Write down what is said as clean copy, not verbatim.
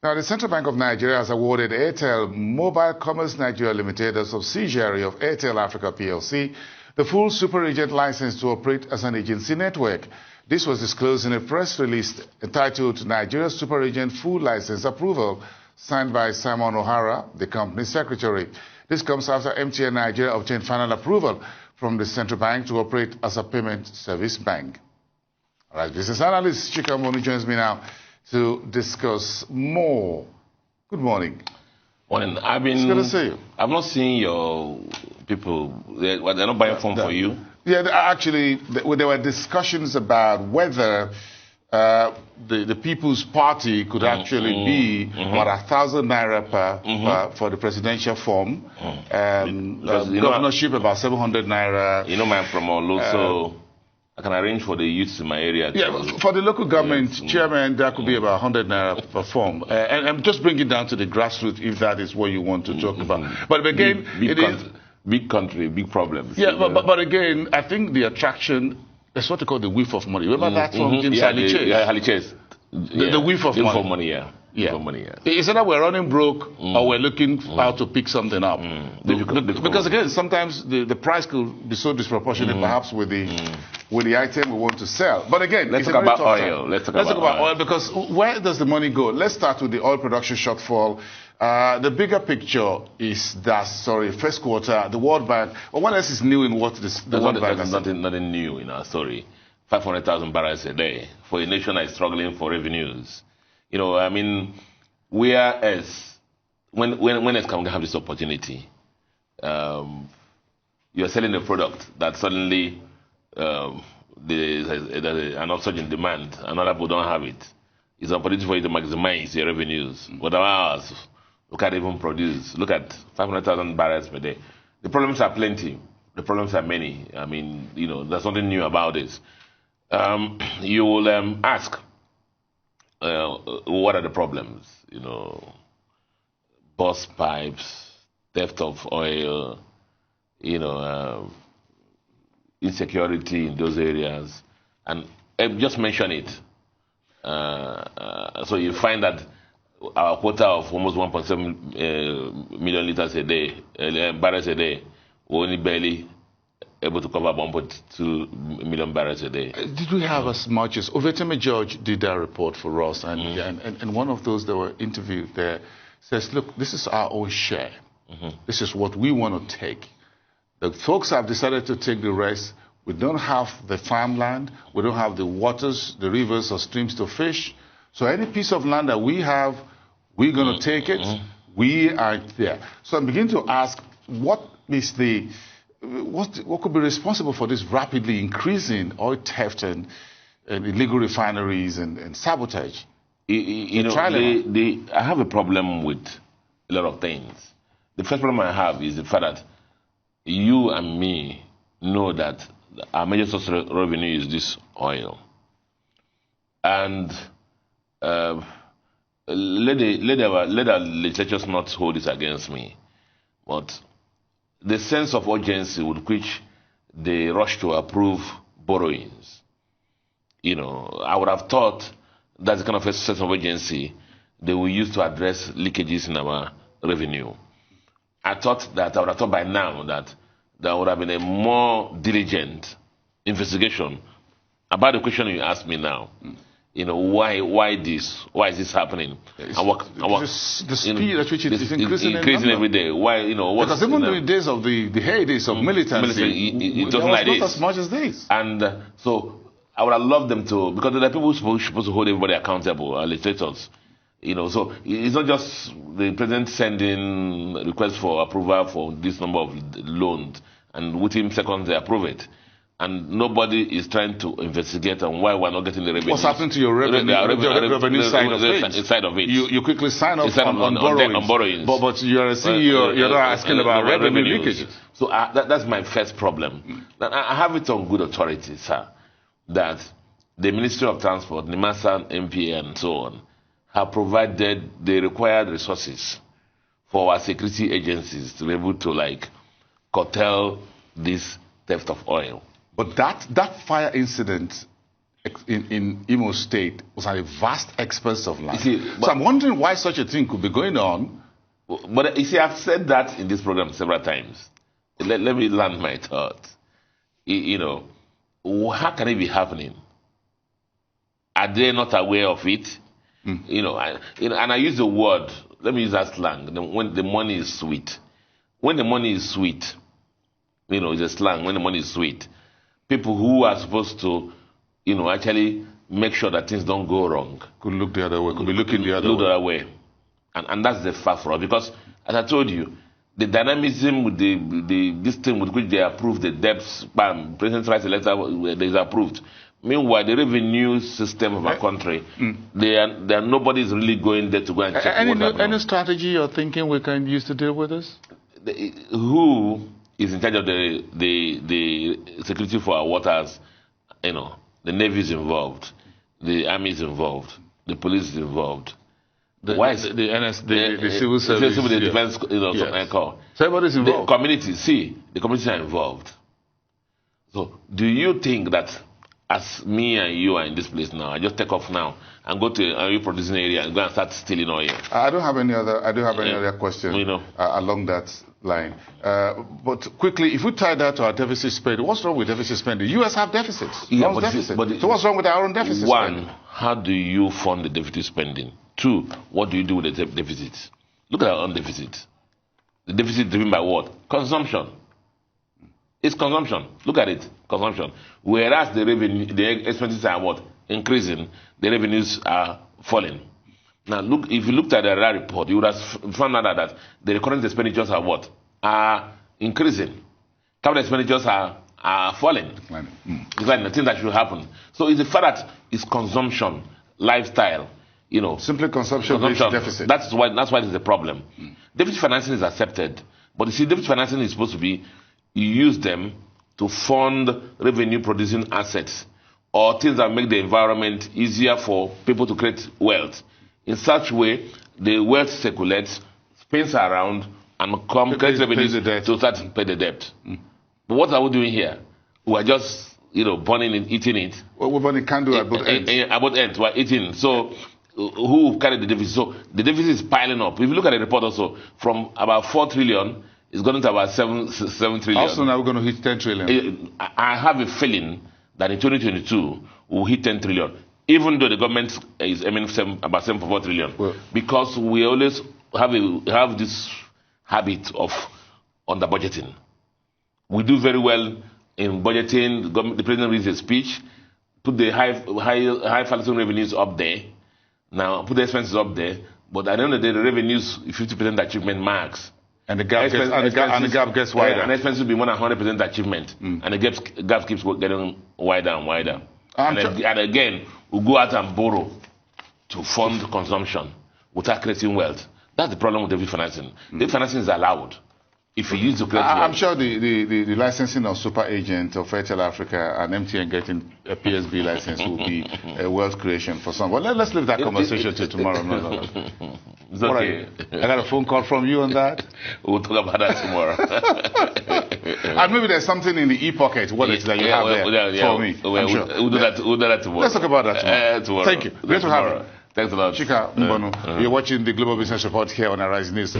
Now, the Central Bank of Nigeria has awarded Airtel Mobile Commerce Nigeria Limited, a subsidiary of Airtel Africa PLC, the full super-agent license to operate as an agency network. This was disclosed in a press release entitled Nigeria Super Agent Full License Approval, signed by Simon O'Hara, the company's secretary. This comes after MTN Nigeria obtained final approval from the Central Bank to operate as a payment service bank. All right, business analyst Chika Monu joins me now to discuss more. Good morning. Morning. It's good to see you. I've not seen your people. They're not buying phone for you. Yeah, actually, there were discussions about whether the People's Party could actually be about 1,000 naira per for the presidential form. Governorship about 700 naira. You know, I'm from Olu, so I can arrange for the youths in my area. Yeah, for the local government chairman, that could be about 100 naira per form. And I'm just bringing it down to the grassroots, if that is what you want to talk about. But again, big country, big problems. Yeah, but again, I think the attraction, that's what they call the whiff of money. Remember that from James Halichase? Yeah, Halichase. The whiff of money. It's either we're running broke or we're looking how to pick something up. Because again, sometimes the price could be so disproportionate, perhaps with the item we want to sell. But again, let's talk about oil. Let's talk about oil, because where does the money go? Let's start with the oil production shortfall. The bigger picture is that, first quarter, the World Bank, or what else is new in what the World Bank has nothing new in our story. 500,000 barrels a day for a nation that is struggling for revenues. You know, I mean, when else can we have this opportunity? You're selling a product that suddenly there's an upsurge in demand, and other people don't have it. It's an opportunity for you to maximize your revenues. What ours, we can't even produce. Look at 500,000 barrels per day. The problems are plenty. The problems are many. I mean, you know, there's something new about this. You will ask, what are the problems? You know, burst pipes, theft of oil, you know, insecurity in those areas, and just mention it. So you find that our quota of almost 1.7 million liters a day, barrels a day, we're only barely able to cover 1.2 million barrels a day. Did we have as much as Oveteme George did that report for us, and one of those that were interviewed there says, look, this is our own share. This is what we want to take. The folks have decided to take the rest. We don't have the farmland. We don't have the waters, the rivers or streams to fish. So any piece of land that we have, we're going to take it. We aren't there. So I'm beginning to ask, what could be responsible for this rapidly increasing oil theft and illegal refineries and sabotage? I have a problem with a lot of things. The first problem I have is the fact that you and me know that our major source of revenue is this oil. And let our legislatures not hold this against me. But the sense of urgency with which they rush to approve borrowings, you know, I would have thought that's the kind of a sense of urgency they will use to address leakages in our revenue. I would have thought by now that there would have been a more diligent investigation about the question you asked me now. You know, why this? Why is this happening? The speed at which it is increasing every day. Why, you know? Because even in the days of the heydays of militancy, it wasn't like this. Not as much as this. And so I would have loved them to, because there are people who are supposed to hold everybody accountable, legislators. You know, so it's not just the president sending requests for approval for this number of loans, and within seconds they approve it. And nobody is trying to investigate on why we're not getting the revenue. What's happening to your revenue, revenue side of it? You quickly sign up on borrowings. But you're a CEO, you're not asking about revenue leakages. So that's my first problem. I have it on good authority, sir, that the Ministry of Transport, NIMASA, MPA, and so on, have provided the required resources for our security agencies to be able to, curtail this theft of oil. But that fire incident in Imo State was at a vast expanse of land. See, so I'm wondering why such a thing could be going on. But you see, I've said that in this program several times. Let me land my thoughts. You know, how can it be happening? Are they not aware of it? You know, and I use the word, let me use that slang, when the money is sweet. When the money is sweet, you know, it's a slang, when the money is sweet, people who are supposed to, you know, actually make sure that things don't go wrong. Could look the other way, could be looking the other way. And that's the fact for us. Because, as I told you, the dynamism with this thing with which they approve the debt spam, President writes a letter that is approved. Meanwhile, the revenue system of our country, nobody is really going there to go and check. Any strategy or thinking we can use to deal with this? Who is in charge of the security for our waters? You know, the Navy is involved, the Army is involved, the police is involved. Why is the civil service, civil defense, you know, yes. So everybody's involved. The communities are involved. So, do you think that as me and you are in this place now, I just take off now and go to an oil producing area and go and start stealing oil? I don't have any other question, you know, along that line. But quickly, if we tie that to our deficit spending, what's wrong with deficit spending? The U.S. have deficits. Yeah, so what's wrong with our own deficit spending? One, how do you fund the deficit spending? Two, what do you do with the deficit? Look at our own deficit. The deficit driven by what? Consumption. It's consumption. Look at it. Consumption. Whereas the revenue, the expenses are what? Increasing. The revenues are falling. Now, look, if you looked at the report, you would have found out that the recurrent expenditures are what? Are increasing. Capital expenditures are falling. It's like the thing that should happen. So it's the fact that it's consumption, lifestyle, you know. Simply consumption. Deficit. That's why it's a problem. Deficit financing is accepted. But you see, deficit financing is supposed to be, you use them to fund revenue producing assets or things that make the environment easier for people to create wealth. In such way, the wealth circulates, spins around, and creates revenues to start to pay the debt. But what are we doing here? We are just, you know, burning it, eating it. Well, we're burning candle at both ends. At both ends, we're eating. So, who carried the deficit? So, the deficit is piling up. If you look at the report also, from about 4 trillion, it's going to about 7 trillion. Also, now we're going to hit 10 trillion. I have a feeling that in 2022, we'll hit 10 trillion. Even though the government is aiming about 7.4 trillion. Well, because we always have this habit of under-budgeting. We do very well in budgeting. The president reads a speech, put the high fallacy revenues up there. Now, put the expenses up there. But at the end of the day, the revenues, 50% achievement marks. And the gap gets wider. And expenses will be more than 100% achievement. And the gap keeps getting wider and wider. And again, we go out and borrow to fund consumption without creating wealth. That's the problem with deficit financing. Deficit financing is allowed if you use to create wealth. I'm sure the licensing of super agent of Airtel Africa and MTN getting a PSB license will be a wealth creation for some. Well, let's leave that conversation till tomorrow. It's okay. I got a phone call from you on that. We'll talk about that tomorrow. And maybe there's something in the e-pocket wallet that you have there for me. We'll do that tomorrow. Let's talk about that tomorrow. Thank you. Great to have you. Thanks a lot. Chika Mbonu, you're watching the Global Business Report here on Arise News.